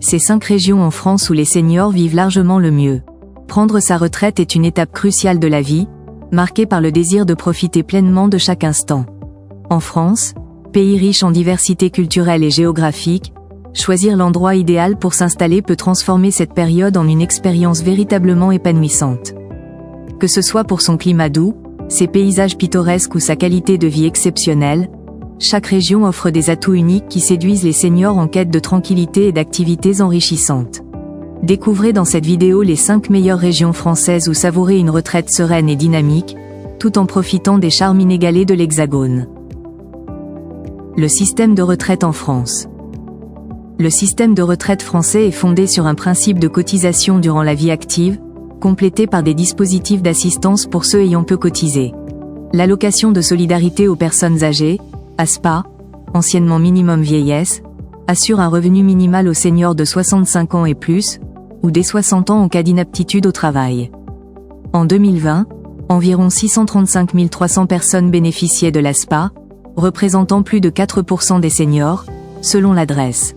Ces 5 régions en France où les seniors vivent largement le mieux. Prendre sa retraite est une étape cruciale de la vie, marquée par le désir de profiter pleinement de chaque instant. En France, pays riche en diversité culturelle et géographique, choisir l'endroit idéal pour s'installer peut transformer cette période en une expérience véritablement épanouissante. Que ce soit pour son climat doux, ses paysages pittoresques ou sa qualité de vie exceptionnelle, chaque région offre des atouts uniques qui séduisent les seniors en quête de tranquillité et d'activités enrichissantes. Découvrez dans cette vidéo les 5 meilleures régions françaises où savourer une retraite sereine et dynamique, tout en profitant des charmes inégalés de l'Hexagone. Le système de retraite en France. Le système de retraite français est fondé sur un principe de cotisation durant la vie active, complété par des dispositifs d'assistance pour ceux ayant peu cotisé. L'allocation de solidarité aux personnes âgées, ASPA, anciennement minimum vieillesse, assure un revenu minimal aux seniors de 65 ans et plus, ou dès 60 ans en cas d'inaptitude au travail. En 2020, environ 635 300 personnes bénéficiaient de l'ASPA, représentant plus de 4% des seniors, selon l'adresse.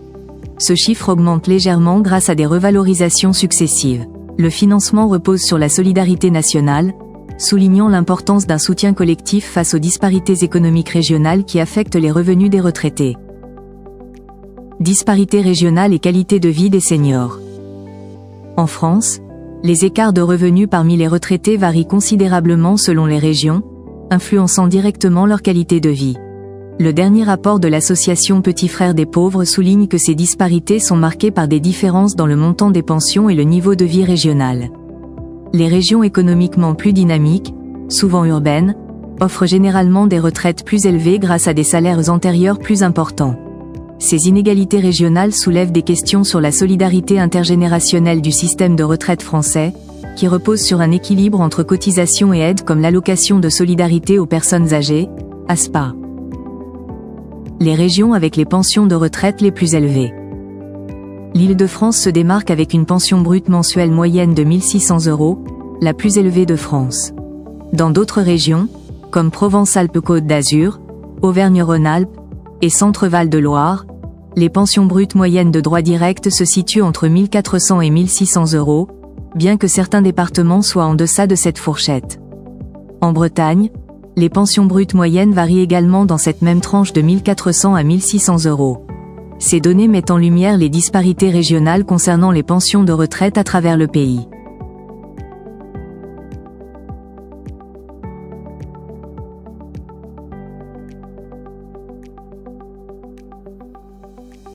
Ce chiffre augmente légèrement grâce à des revalorisations successives. Le financement repose sur la solidarité nationale, soulignant l'importance d'un soutien collectif face aux disparités économiques régionales qui affectent les revenus des retraités. Disparités régionales et qualité de vie des seniors. En France, les écarts de revenus parmi les retraités varient considérablement selon les régions, influençant directement leur qualité de vie. Le dernier rapport de l'association Petits Frères des Pauvres souligne que ces disparités sont marquées par des différences dans le montant des pensions et le niveau de vie régional. Les régions économiquement plus dynamiques, souvent urbaines, offrent généralement des retraites plus élevées grâce à des salaires antérieurs plus importants. Ces inégalités régionales soulèvent des questions sur la solidarité intergénérationnelle du système de retraite français, qui repose sur un équilibre entre cotisations et aides comme l'allocation de solidarité aux personnes âgées, ASPA. Les régions avec les pensions de retraite les plus élevées. L'Île-de-France se démarque avec une pension brute mensuelle moyenne de 1 600 €, la plus élevée de France. Dans d'autres régions, comme Provence-Alpes-Côte d'Azur, Auvergne-Rhône-Alpes et Centre-Val de Loire, les pensions brutes moyennes de droit direct se situent entre 1 400 et 1 600 €, bien que certains départements soient en deçà de cette fourchette. En Bretagne, les pensions brutes moyennes varient également dans cette même tranche de 1 400 à 1 600 €. Ces données mettent en lumière les disparités régionales concernant les pensions de retraite à travers le pays.